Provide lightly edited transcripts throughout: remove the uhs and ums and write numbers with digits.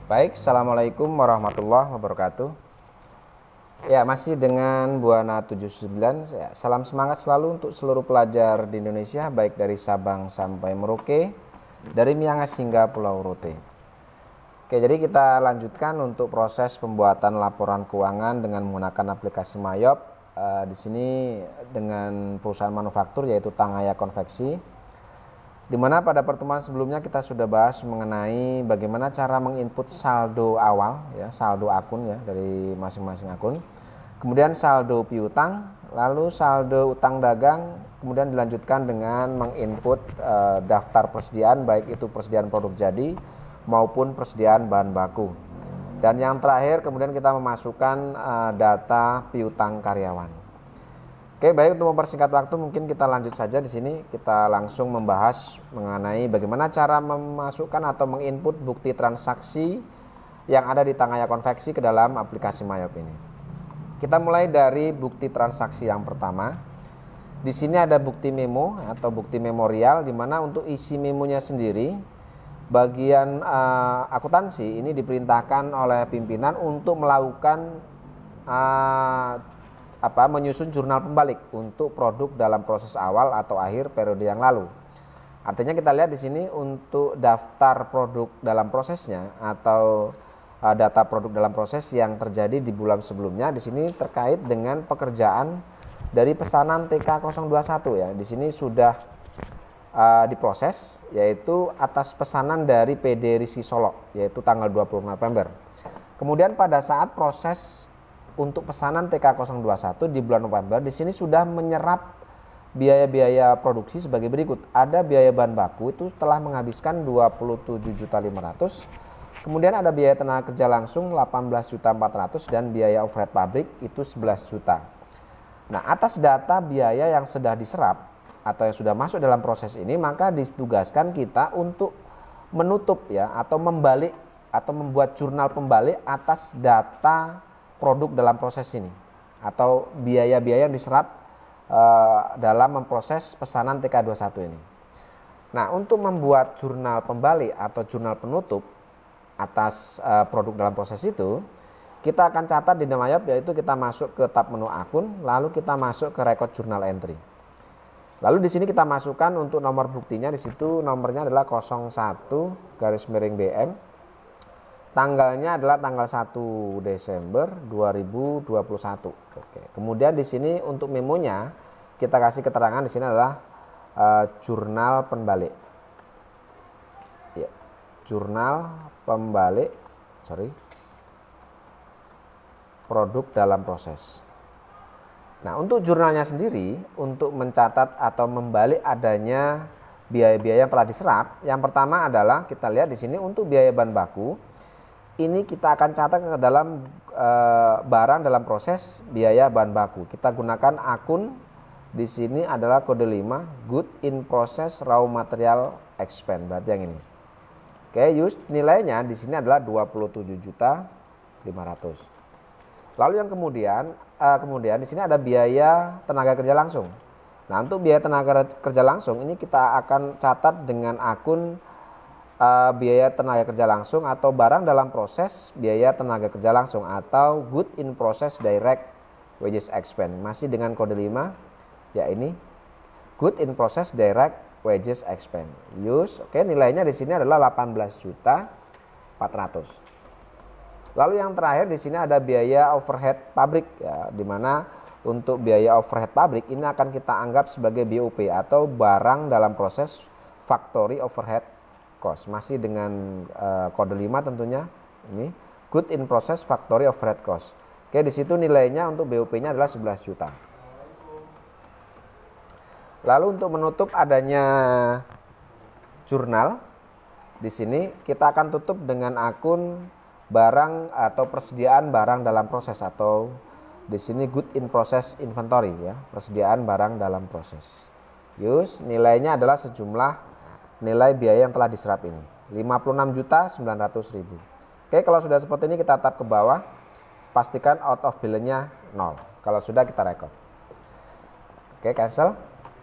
Baik, Assalamualaikum warahmatullahi wabarakatuh. Ya, masih dengan Buana 79. Salam semangat selalu untuk seluruh pelajar di Indonesia, baik dari Sabang sampai Merauke, dari Miangas hingga Pulau Rote. Oke, jadi kita lanjutkan untuk proses pembuatan laporan keuangan dengan menggunakan aplikasi Mayop. Di sini dengan perusahaan manufaktur yaitu Tangaya Konveksi. Di mana pada pertemuan sebelumnya kita sudah bahas mengenai bagaimana cara menginput saldo awal, ya, saldo akun ya dari masing-masing akun. Kemudian saldo piutang, lalu saldo utang dagang, kemudian dilanjutkan dengan menginput daftar persediaan, baik itu persediaan produk jadi maupun persediaan bahan baku. Dan yang terakhir kemudian kita memasukkan data piutang karyawan. Oke, baik, untuk mempersingkat waktu mungkin kita lanjut saja di sini. Kita langsung membahas mengenai bagaimana cara memasukkan atau menginput bukti transaksi yang ada di Tangaya Konveksi ke dalam aplikasi Mayop ini. Kita mulai dari bukti transaksi yang pertama. Di sini ada bukti memo atau bukti memorial, di mana untuk isi memonya sendiri bagian akuntansi ini diperintahkan oleh pimpinan untuk melakukan menyusun jurnal pembalik untuk produk dalam proses awal atau akhir periode yang lalu. Artinya kita lihat di sini untuk daftar produk dalam prosesnya atau data produk dalam proses yang terjadi di bulan sebelumnya, di sini terkait dengan pekerjaan dari pesanan TK021 ya. Di sini sudah diproses, yaitu atas pesanan dari PD Rizky Solo, yaitu tanggal 20 November. Kemudian pada saat proses untuk pesanan TK021 di bulan November, di sini sudah menyerap biaya-biaya produksi sebagai berikut. Ada biaya bahan baku itu telah menghabiskan 27.500.000. Kemudian ada biaya tenaga kerja langsung 18.400.000 dan biaya overhead pabrik itu 11 juta. Nah, atas data biaya yang sudah diserap atau yang sudah masuk dalam proses ini, maka ditugaskan kita untuk menutup ya atau membalik atau membuat jurnal pembalik atas data produk dalam proses ini atau biaya-biaya yang diserap dalam memproses pesanan TK21 ini. Nah, untuk membuat jurnal pembalik atau jurnal penutup atas produk dalam proses itu, kita akan catat di Mayop, yaitu kita masuk ke tab menu akun, lalu kita masuk ke record journal entry. Lalu di sini kita masukkan untuk nomor buktinya, di situ nomornya adalah 01/BM. Tanggalnya adalah tanggal 1 Desember 2021. Oke. Kemudian di sini untuk memonya kita kasih keterangan di sini adalah jurnal pembalik. Ya, jurnal pembalik, produk dalam proses. Nah, untuk jurnalnya sendiri untuk mencatat atau membalik adanya biaya-biaya yang telah diserap, yang pertama adalah kita lihat di sini untuk biaya bahan baku. Ini kita akan catat ke dalam barang dalam proses biaya bahan baku. Kita gunakan akun di sini adalah kode 5 good in process raw material expense, berarti yang ini. Oke, use nilainya di sini adalah 27.500.000. Lalu yang kemudian di sini ada biaya tenaga kerja langsung. Nah, untuk biaya tenaga kerja langsung ini kita akan catat dengan akun biaya tenaga kerja langsung atau barang dalam proses biaya tenaga kerja langsung atau good in process direct wages expense, masih dengan kode 5 ya, ini good in process direct wages expense use. Oke, nilainya di sini adalah 18.400.000. Lalu yang terakhir di sini ada biaya overhead pabrik ya, di mana untuk biaya overhead pabrik ini akan kita anggap sebagai BOP atau barang dalam proses factory overhead cost, masih dengan kode 5 tentunya, ini good in process factory overhead cost. Oke, di situ nilainya untuk BOP-nya adalah 11 juta. Lalu untuk menutup adanya jurnal, di sini kita akan tutup dengan akun barang atau persediaan barang dalam proses atau di sini good in process inventory ya, persediaan barang dalam proses. Use nilainya adalah sejumlah nilai biaya yang telah diserap ini 56.900.000. Oke, kalau sudah seperti ini kita tap ke bawah, pastikan out of balance-nya 0. Kalau sudah kita record. Oke, cancel.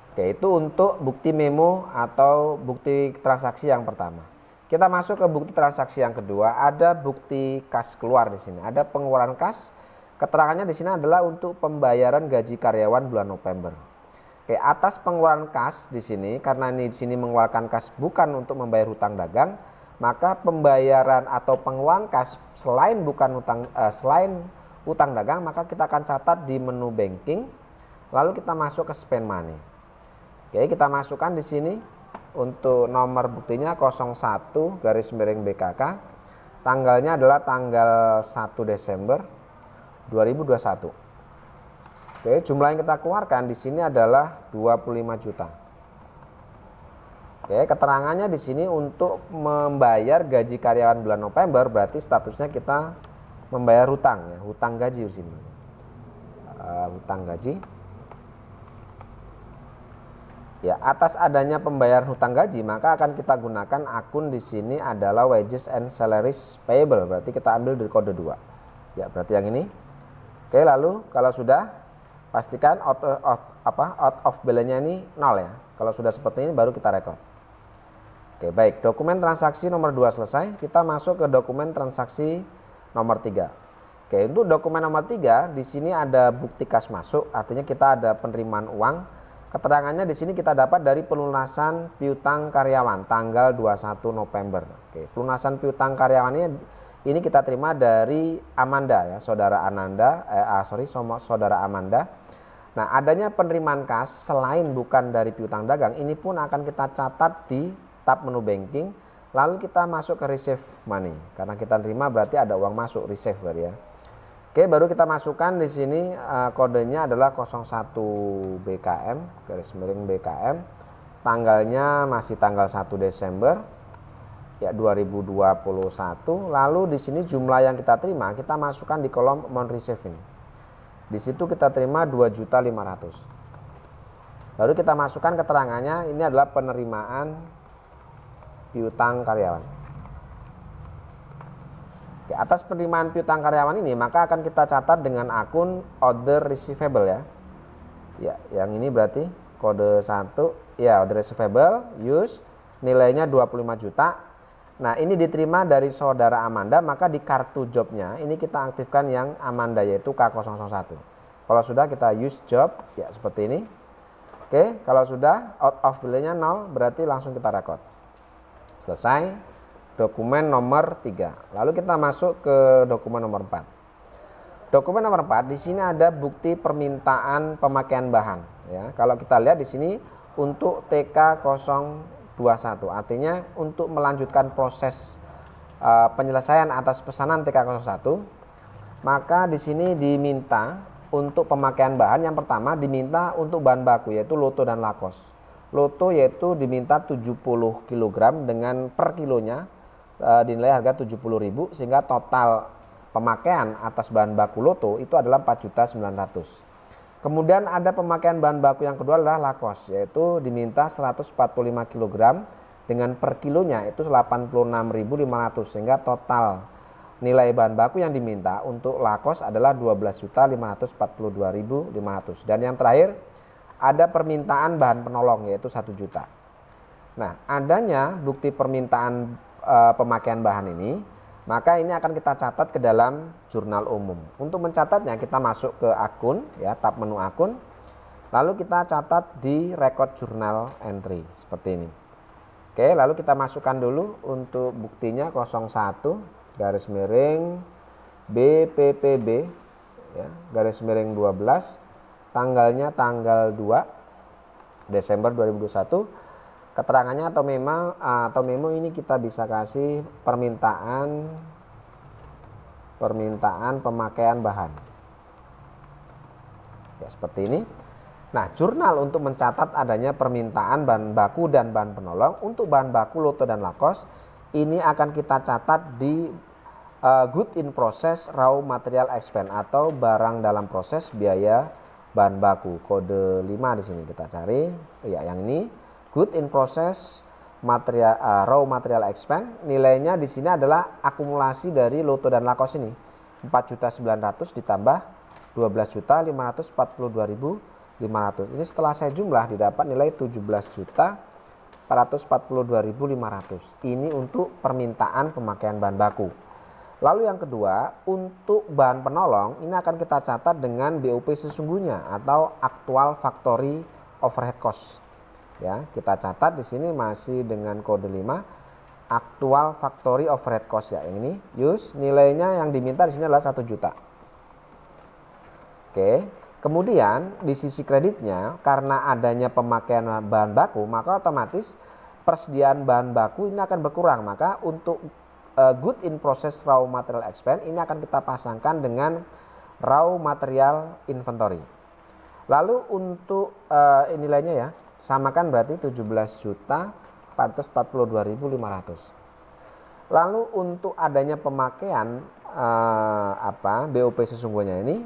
Oke, itu untuk bukti memo atau bukti transaksi yang pertama. Kita masuk ke bukti transaksi yang kedua. Ada bukti kas keluar di sini. Ada pengeluaran kas. Keterangannya di sini adalah untuk pembayaran gaji karyawan bulan November. Oke, atas pengeluaran kas di sini, karena ini di sini mengeluarkan kas bukan untuk membayar hutang dagang, maka pembayaran atau pengeluaran kas selain utang dagang, maka kita akan catat di menu banking. Lalu kita masuk ke spend money. Oke, kita masukkan di sini untuk nomor buktinya 01 garis miring BKK. Tanggalnya adalah tanggal 1 Desember 2021. Oke, jumlah yang kita keluarkan di sini adalah 25 juta. Oke, keterangannya di sini untuk membayar gaji karyawan bulan November, berarti statusnya kita membayar hutang ya, hutang gaji di sini. Hutang gaji. Ya, atas adanya pembayaran hutang gaji, maka akan kita gunakan akun di sini adalah wages and salaries payable. Berarti kita ambil dari kode 2. Ya, berarti yang ini. Oke, lalu kalau sudah pastikan out of balance-nya ini 0 ya. Kalau sudah seperti ini baru kita record. Oke, baik. Dokumen transaksi nomor 2 selesai. Kita masuk ke dokumen transaksi nomor 3. Oke, untuk dokumen nomor 3 di sini ada bukti kas masuk, artinya kita ada penerimaan uang. Keterangannya di sini kita dapat dari pelunasan piutang karyawan tanggal 21 November. Oke, pelunasan piutang karyawan ini kita terima dari Amanda ya, saudara Amanda. Nah, adanya penerimaan kas selain bukan dari piutang dagang, ini pun akan kita catat di tab menu banking. Lalu kita masuk ke receive money. Karena kita terima berarti ada uang masuk, receive berarti ya. Oke, baru kita masukkan di sini kodenya adalah 01 BKM, garis miring BKM. Tanggalnya masih tanggal 1 Desember ya 2021. Lalu di sini jumlah yang kita terima, kita masukkan di kolom amount receiving. Di situ kita terima 2.500.000. Lalu kita masukkan keterangannya, ini adalah penerimaan piutang karyawan. Oke, atas penerimaan piutang karyawan ini maka akan kita catat dengan akun order receivable ya. Ya, yang ini berarti kode 1 ya, order receivable use nilainya 25 juta. Nah, ini diterima dari saudara Amanda, maka di kartu jobnya ini kita aktifkan yang Amanda yaitu K001. Kalau sudah kita use job ya seperti ini. Oke, kalau sudah out of balance-nya 0 berarti langsung kita record. Selesai. Dokumen nomor 3. Lalu kita masuk ke dokumen nomor 4. Dokumen nomor 4 di sini ada bukti permintaan pemakaian bahan ya. Kalau kita lihat di sini untuk TK021 artinya untuk melanjutkan proses penyelesaian atas pesanan TK01, maka di sini diminta untuk pemakaian bahan yang pertama diminta untuk bahan baku yaitu loto dan lakos. Loto yaitu diminta 70 kg dengan per kilonya dinilai harga 70.000 sehingga total pemakaian atas bahan baku loto itu adalah 4.900.000. Kemudian ada pemakaian bahan baku yang kedua adalah lakos yaitu diminta 145 kg dengan per kilonya itu 86.500 sehingga total nilai bahan baku yang diminta untuk lakos adalah 12.542.500. Dan yang terakhir ada permintaan bahan penolong yaitu 1 juta. Nah, adanya bukti permintaan pemakaian bahan ini, maka ini akan kita catat ke dalam jurnal umum. Untuk mencatatnya kita masuk ke akun ya, tab menu akun. Lalu kita catat di record journal entry seperti ini. Oke, lalu kita masukkan dulu untuk buktinya 01 garis miring BPPB ya, garis miring 12. Tanggalnya tanggal 2 Desember 2021. Keterangannya atau memo ini kita bisa kasih permintaan pemakaian bahan. Ya, seperti ini. Nah, jurnal untuk mencatat adanya permintaan bahan baku dan bahan penolong untuk bahan baku loto dan lakos ini akan kita catat di good in process raw material expense atau barang dalam proses biaya bahan baku. Kode 5 di sini kita cari. Ya, yang ini. Good in process raw material expense nilainya di sini adalah akumulasi dari loto dan lakos ini 4.900.000 ditambah 12.542.500. Ini setelah saya jumlah didapat nilai 17.300.000 442.500. Ini untuk permintaan pemakaian bahan baku. Lalu yang kedua, untuk bahan penolong ini akan kita catat dengan BOP sesungguhnya atau actual factory overhead cost. Ya, kita catat di sini masih dengan kode 5 actual factory overhead cost ya. Yang ini use nilainya yang diminta di sini adalah 1 juta. Oke, kemudian di sisi kreditnya karena adanya pemakaian bahan baku maka otomatis persediaan bahan baku ini akan berkurang. Maka untuk good in process raw material expense ini akan kita pasangkan dengan raw material inventory. Lalu untuk nilainya ya, samakan berarti 17.442.500. Lalu untuk adanya pemakaian BOP sesungguhnya ini,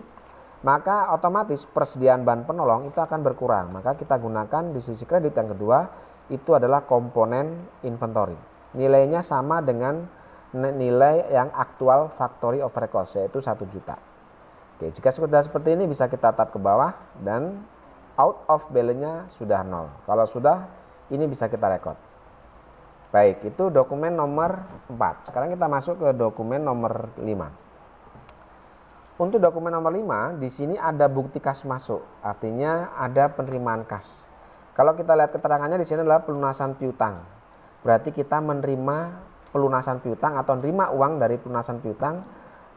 maka otomatis persediaan bahan penolong itu akan berkurang. Maka kita gunakan di sisi kredit yang kedua itu adalah komponen inventory. Nilainya sama dengan nilai yang aktual factory overhead cost yaitu 1 juta. Oke, jika sudah seperti ini bisa kita tap ke bawah dan out of balance-nya sudah 0. Kalau sudah ini bisa kita record. Baik, itu dokumen nomor 4. Sekarang kita masuk ke dokumen nomor 5. Untuk dokumen nomor 5 di sini ada bukti kas masuk, artinya ada penerimaan kas. Kalau kita lihat keterangannya di sini adalah pelunasan piutang. Berarti kita menerima pelunasan piutang atau menerima uang dari pelunasan piutang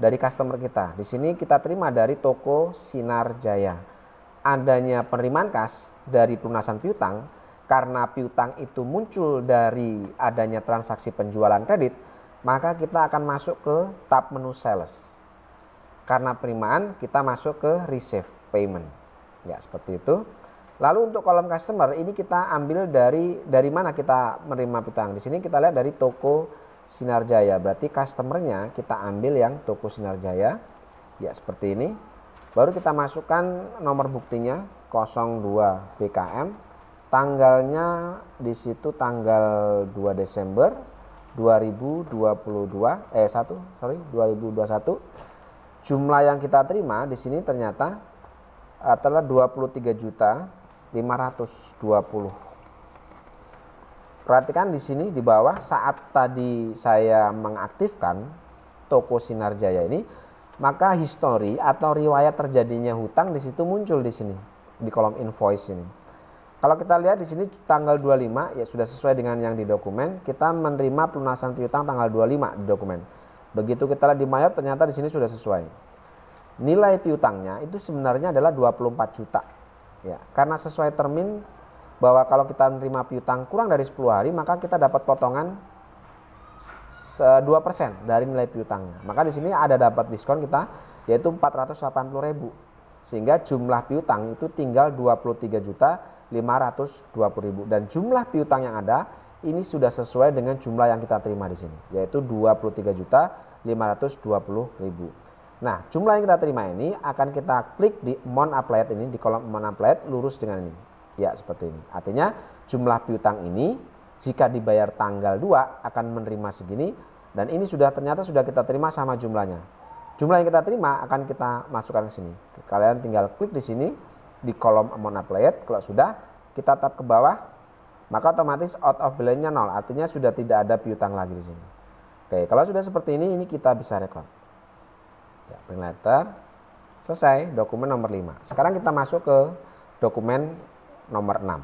dari customer kita. Di sini kita terima dari toko Sinar Jaya. Adanya penerimaan kas dari pelunasan piutang karena piutang itu muncul dari adanya transaksi penjualan kredit, maka kita akan masuk ke tab menu sales. Karena penerimaan kita masuk ke receive payment. Ya, seperti itu. Lalu untuk kolom customer ini kita ambil dari mana kita menerima piutang. Di sini kita lihat dari toko Sinar Jaya. Berarti customernya kita ambil yang toko Sinar Jaya. Ya, seperti ini. Baru kita masukkan nomor buktinya 02 BKM. Tanggalnya di situ tanggal 2 Desember 2021. Jumlah yang kita terima di sini ternyata adalah 23.520. Perhatikan di sini di bawah saat tadi saya mengaktifkan toko Sinar Jaya ini, maka histori atau riwayat terjadinya hutang di situ muncul di sini di kolom invoice ini. Kalau kita lihat di sini tanggal 25 ya sudah sesuai dengan yang di dokumen, kita menerima pelunasan piutang tanggal 25 di dokumen. Begitu kita lihat di Mayop ternyata di sini sudah sesuai. Nilai piutangnya itu sebenarnya adalah 24 juta. Ya, karena sesuai termin bahwa kalau kita menerima piutang kurang dari 10 hari maka kita dapat potongan 2% dari nilai piutangnya. Maka di sini ada dapat diskon kita yaitu 480.000. Sehingga jumlah piutang itu tinggal 23.520.000 dan jumlah piutang yang ada ini sudah sesuai dengan jumlah yang kita terima di sini yaitu 23.520.000. Nah, jumlah yang kita terima ini akan kita klik di amount applied ini, di kolom amount applied lurus dengan ini. Ya, seperti ini. Artinya jumlah piutang ini jika dibayar tanggal 2 akan menerima segini dan ini ternyata sudah kita terima sama jumlahnya. Jumlah yang kita terima akan kita masukkan ke sini. Kalian tinggal klik di sini di kolom amount applied. Kalau sudah kita tap ke bawah, maka otomatis out of balance-nya 0. Artinya sudah tidak ada piutang lagi di sini. Oke, kalau sudah seperti ini kita bisa record. Ya, print letter. Selesai dokumen nomor 5. Sekarang kita masuk ke dokumen nomor 6.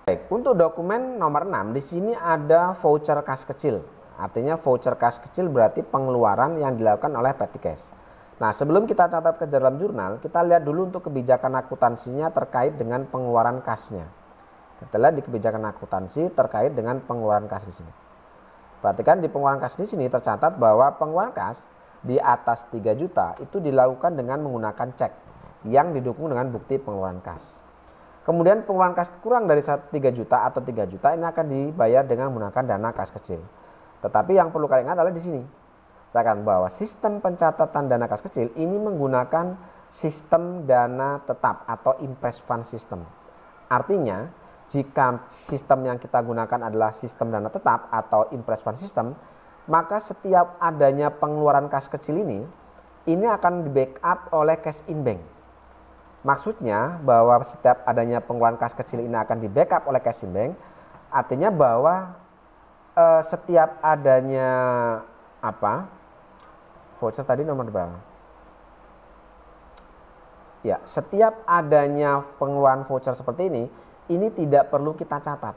Baik, untuk dokumen nomor 6 di sini ada voucher kas kecil. Artinya voucher kas kecil berarti pengeluaran yang dilakukan oleh petty cash. Nah, sebelum kita catat ke dalam jurnal, kita lihat dulu untuk kebijakan akuntansinya terkait dengan pengeluaran kasnya. Kita lihat di kebijakan akuntansi terkait dengan pengeluaran kas di sini. Perhatikan di pengeluaran kas di sini tercatat bahwa pengeluaran kas di atas 3 juta itu dilakukan dengan menggunakan cek yang didukung dengan bukti pengeluaran kas. Kemudian pengeluaran kas kurang dari 3 juta atau 3 juta ini akan dibayar dengan menggunakan dana kas kecil. Tetapi yang perlu kalian ingat adalah di sini. Katakan bahwa sistem pencatatan dana kas kecil ini menggunakan sistem dana tetap atau impress fund system. Artinya, jika sistem yang kita gunakan adalah sistem dana tetap atau impress fund system, maka setiap adanya pengeluaran kas kecil ini akan di backup oleh cash in bank. Maksudnya bahwa setiap adanya pengeluaran kas kecil ini akan di backup oleh cash in bank, Artinya bahwa setiap adanya voucher tadi nomor berapa? Ya, setiap adanya pengeluaran voucher seperti ini tidak perlu kita catat.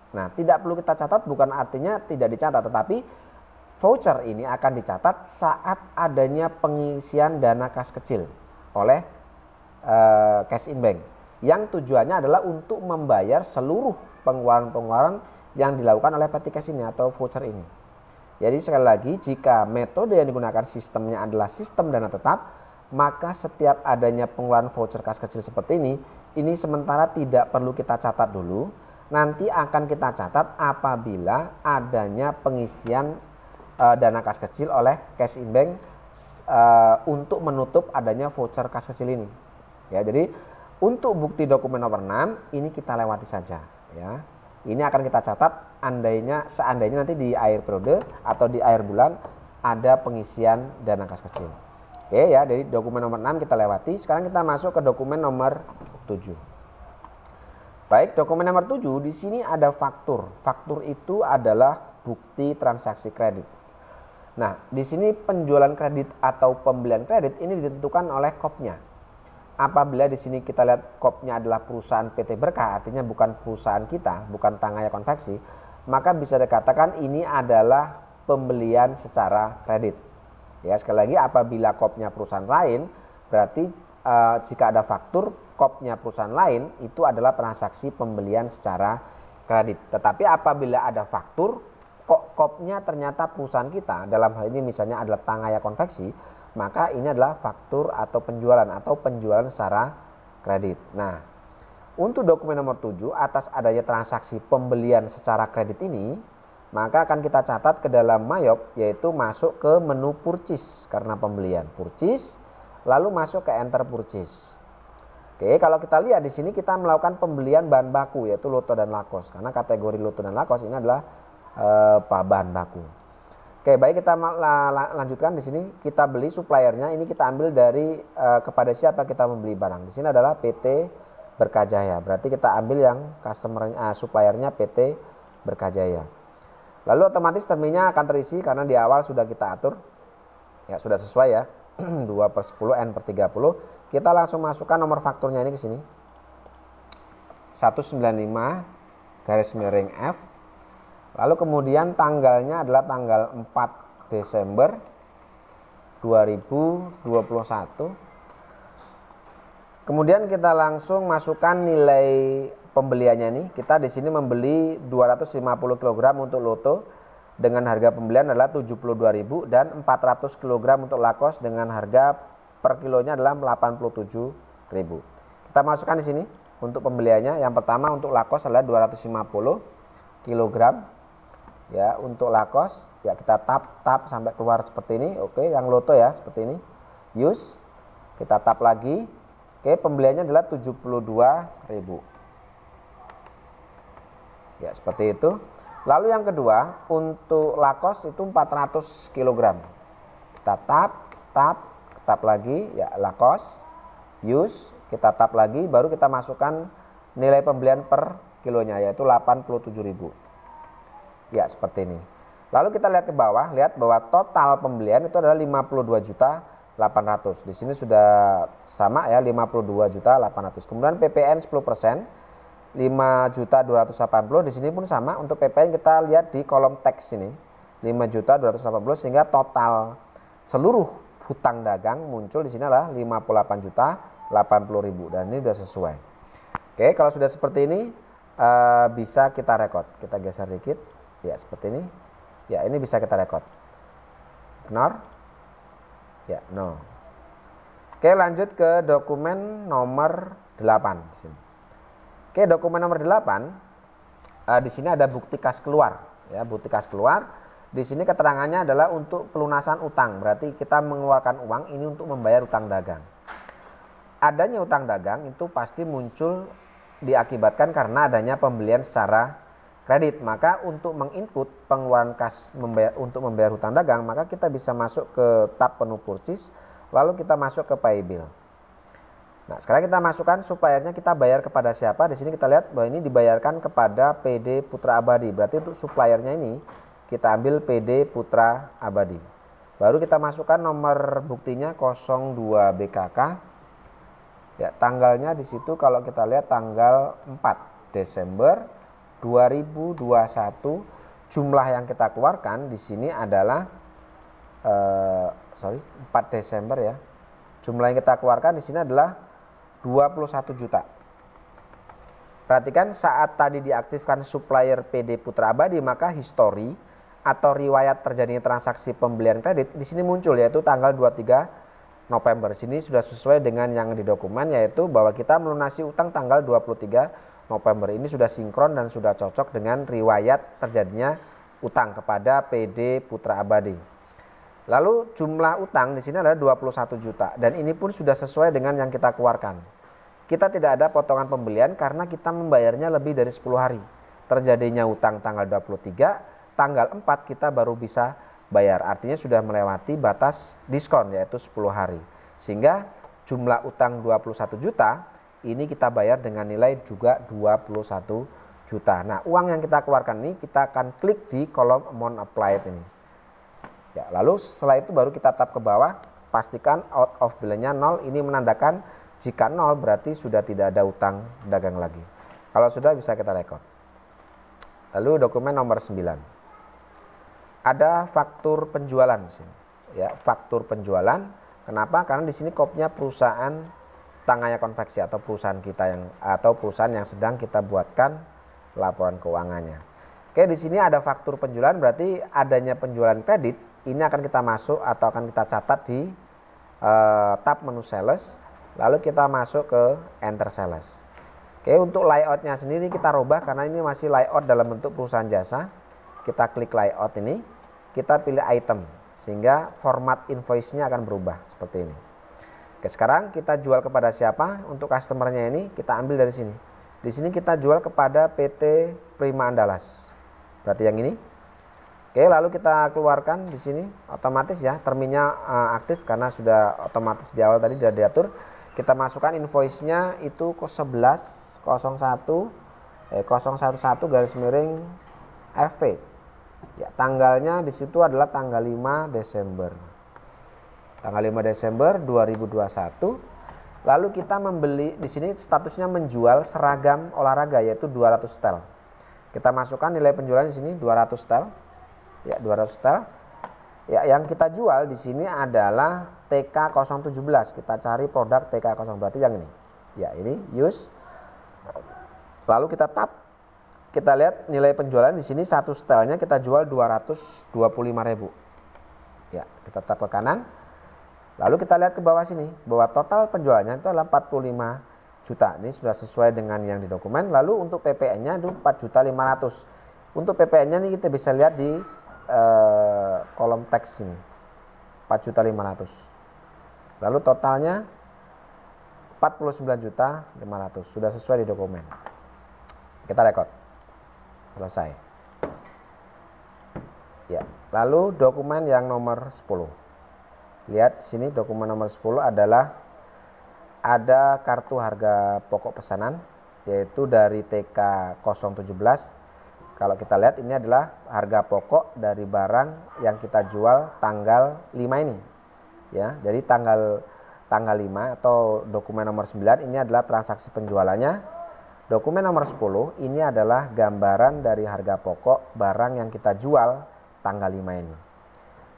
Nah, tidak perlu kita catat bukan artinya tidak dicatat, tetapi voucher ini akan dicatat saat adanya pengisian dana kas kecil oleh cash in bank, yang tujuannya adalah untuk membayar seluruh pengeluaran-pengeluaran yang dilakukan oleh petty cash ini atau voucher ini. Jadi sekali lagi, jika metode yang digunakan sistemnya adalah sistem dana tetap, maka setiap adanya pengeluaran voucher kas kecil seperti ini sementara tidak perlu kita catat dulu. Nanti akan kita catat apabila adanya pengisian dana kas kecil oleh cash in bank untuk menutup adanya voucher kas kecil ini. Ya, jadi untuk bukti dokumen nomor 6 ini kita lewati saja, ya. Ini akan kita catat seandainya nanti di akhir periode atau di akhir bulan ada pengisian dana kas kecil. Oke ya, jadi dokumen nomor 6 kita lewati. Sekarang kita masuk ke dokumen nomor 7. Baik, dokumen nomor 7 di sini ada faktur. Faktur itu adalah bukti transaksi kredit. Nah, di sini penjualan kredit atau pembelian kredit ini ditentukan oleh KOP-nya. Apabila di sini kita lihat KOP-nya adalah perusahaan PT Berkah, artinya bukan perusahaan kita, bukan Tangaya Konveksi, maka bisa dikatakan ini adalah pembelian secara kredit. Ya, sekali lagi apabila KOP-nya perusahaan lain, berarti jika ada faktur KOP-nya perusahaan lain itu adalah transaksi pembelian secara kredit. Tetapi apabila ada faktur KOP-nya ternyata perusahaan kita, dalam hal ini misalnya adalah Tangaya Konveksi, maka ini adalah faktur atau penjualan secara kredit. Nah, untuk dokumen nomor 7 atas adanya transaksi pembelian secara kredit ini, maka akan kita catat ke dalam MAYOB, yaitu masuk ke menu purchase karena pembelian, purchase, lalu masuk ke enter purchase. Oke, kalau kita lihat di sini kita melakukan pembelian bahan baku yaitu loto dan lakos, karena kategori loto dan lakos ini adalah bahan baku. Oke, baik, kita lanjutkan di sini. Kita beli suppliernya ini kita ambil dari kepada siapa kita membeli barang. Di sini adalah PT Berkajaya. Berarti kita ambil yang suppliernya PT Berkajaya. Lalu otomatis terminnya akan terisi karena di awal sudah kita atur. Ya, sudah sesuai ya. 2/10 N/30. Kita langsung masukkan nomor fakturnya ini ke sini. 195/F. Lalu kemudian tanggalnya adalah tanggal 4 Desember 2021. Kemudian kita langsung masukkan nilai pembeliannya nih. Kita di sini membeli 250 kg untuk loto dengan harga pembelian adalah 72.000 dan 400 kg untuk lakos dengan harga per kilonya adalah 87.000. Kita masukkan di sini untuk pembeliannya. Yang pertama untuk lakos adalah 250 kg. Ya, untuk lakos ya kita tap sampai keluar seperti ini. Oke, yang loto ya seperti ini. Use. Kita tap lagi. Oke, pembeliannya adalah 72.000. Ya, seperti itu. Lalu yang kedua, untuk lakos itu 400 kg. Kita tap lagi ya, lakos. Use, kita tap lagi, baru kita masukkan nilai pembelian per kilonya yaitu 87.000. Ya, seperti ini. Lalu kita lihat ke bawah, lihat bahwa total pembelian itu adalah 52.800. Di sini sudah sama ya, 52.800. Kemudian PPN 10%, 5.280. Di sini pun sama, untuk PPN kita lihat di kolom teks ini, 5.280, sehingga total seluruh hutang dagang muncul di sini adalah 58.080.000 dan ini sudah sesuai. Oke, kalau sudah seperti ini bisa kita rekod. Kita geser dikit. Ya, seperti ini. Ya, ini bisa kita rekod. Ignore. Ya, no. Oke, lanjut ke dokumen nomor 8 di sini. Oke, dokumen nomor 8 di sini ada bukti kas keluar, ya, bukti kas keluar. Di sini keterangannya adalah untuk pelunasan utang. Berarti kita mengeluarkan uang ini untuk membayar utang dagang. Adanya utang dagang itu pasti muncul diakibatkan karena adanya pembelian secara kredit. Maka untuk menginput pengeluaran kas untuk membayar hutang dagang, maka kita bisa masuk ke tab menu purchase, lalu kita masuk ke pay bill. Nah, sekarang kita masukkan suppliernya, kita bayar kepada siapa? Di sini kita lihat bahwa ini dibayarkan kepada PD Putra Abadi. Berarti untuk suppliernya ini kita ambil PD Putra Abadi. Baru kita masukkan nomor buktinya 02 BKK. Ya, tanggalnya di situ kalau kita lihat tanggal 4 Desember 2021. Jumlah yang kita keluarkan di sini adalah 4 Desember ya. Jumlah yang kita keluarkan di sini adalah 21 juta. Perhatikan saat tadi diaktifkan supplier PD Putra Abadi, maka histori atau riwayat terjadinya transaksi pembelian kredit di sini muncul, yaitu tanggal 23 November. Sini sudah sesuai dengan yang di dokumen, yaitu bahwa kita melunasi utang tanggal 23 November. Ini sudah sinkron dan sudah cocok dengan riwayat terjadinya utang kepada PD Putra Abadi. Lalu jumlah utang di sini adalah 21 juta dan ini pun sudah sesuai dengan yang kita keluarkan. Kita tidak ada potongan pembelian karena kita membayarnya lebih dari 10 hari. Terjadinya utang tanggal 23, tanggal 4 kita baru bisa bayar. Artinya sudah melewati batas diskon yaitu 10 hari. Sehingga jumlah utang 21 juta ini kita bayar dengan nilai juga 21 juta. Nah, uang yang kita keluarkan ini kita akan klik di kolom amount applied ini. Ya, lalu setelah itu baru kita tap ke bawah, pastikan out of balance-nya 0. Ini menandakan jika 0 berarti sudah tidak ada utang dagang lagi. Kalau sudah bisa kita record. Lalu dokumen nomor 9. Ada faktur penjualan sini. Ya, faktur penjualan. Kenapa? Karena di sini kopnya perusahaan Tangaya Konveksi atau perusahaan kita perusahaan yang sedang kita buatkan laporan keuangannya. Oke, di sini ada faktur penjualan, berarti adanya penjualan kredit. Ini akan kita masuk atau akan kita catat di tab menu sales, lalu kita masuk ke enter sales. Oke, untuk layoutnya sendiri kita rubah karena ini masih layout dalam bentuk perusahaan jasa. Kita klik layout ini, kita pilih item sehingga format invoice-nya akan berubah seperti ini. Oke, sekarang kita jual kepada siapa? Untuk customernya ini kita ambil dari sini. Di sini kita jual kepada PT Prima Andalas. Berarti yang ini. Oke, lalu kita keluarkan di sini otomatis ya, terminnya aktif karena sudah otomatis di awal tadi sudah diatur. Kita masukkan invoice-nya itu 011 garis miring FV. Ya, tanggalnya di situ adalah tanggal 5 Desember. Tanggal 5 Desember 2021. Lalu kita membeli, di sini statusnya menjual seragam olahraga yaitu 200 setel. Kita masukkan nilai penjualan di sini 200 setel. Ya, 200 setel. Ya, yang kita jual di sini adalah TK017. Kita cari produk TK0, berarti yang ini. Ya, ini use. Lalu kita tap. Kita lihat nilai penjualan di sini satu setelnya kita jual 225.000. Ya, kita tap ke kanan. Lalu kita lihat ke bawah sini bahwa total penjualannya itu adalah 45 juta. Ini sudah sesuai dengan yang di dokumen. Lalu untuk PPN-nya itu 4.500.000. Untuk PPN-nya ini kita bisa lihat di kolom teks ini 4.500.000. Lalu totalnya 49.500.000. Sudah sesuai di dokumen. Kita rekod. Selesai. Ya, lalu dokumen yang nomor 10. Lihat sini dokumen nomor 10 adalah ada kartu harga pokok pesanan yaitu dari TK017. Kalau kita lihat ini adalah harga pokok dari barang yang kita jual tanggal 5 ini. Ya, jadi tanggal 5 atau dokumen nomor 9 ini adalah transaksi penjualannya. Dokumen nomor 10 ini adalah gambaran dari harga pokok barang yang kita jual tanggal 5 ini.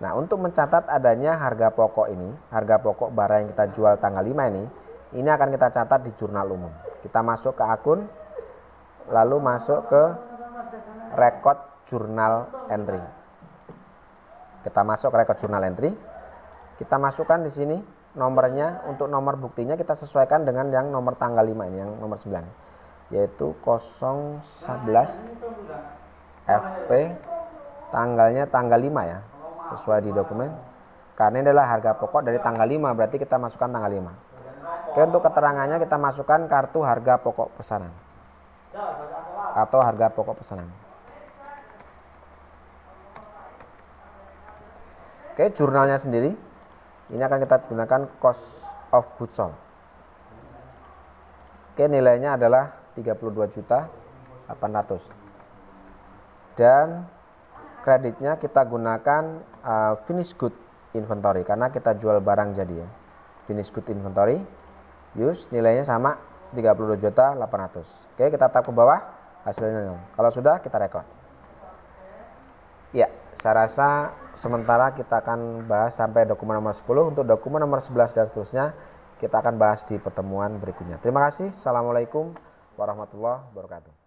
Nah, untuk mencatat adanya harga pokok ini, harga pokok barang yang kita jual tanggal 5 ini akan kita catat di jurnal umum. Kita masuk ke akun, lalu masuk ke record jurnal entry. Kita masuk ke record jurnal entry. Kita masukkan di sini nomornya. Untuk nomor buktinya kita sesuaikan dengan yang nomor tanggal 5 ini, yang nomor 9. Yaitu 011 FP, tanggalnya tanggal 5 ya. Sesuai di dokumen. Karena ini adalah harga pokok dari tanggal 5, berarti kita masukkan tanggal 5. Oke, untuk keterangannya kita masukkan kartu harga pokok pesanan atau harga pokok pesanan. Oke, jurnalnya sendiri ini akan kita gunakan cost of goods sold. Oke, nilainya adalah 32.800.000. Dan kreditnya kita gunakan finish good inventory karena kita jual barang jadi ya. Finish good inventory use nilainya sama 32.800.000. Oke, kita tap ke bawah hasilnya. Kalau sudah kita record. Ya, saya rasa sementara kita akan bahas sampai dokumen nomor 10. Untuk dokumen nomor 11 dan seterusnya kita akan bahas di pertemuan berikutnya. Terima kasih. Assalamualaikum warahmatullahi wabarakatuh.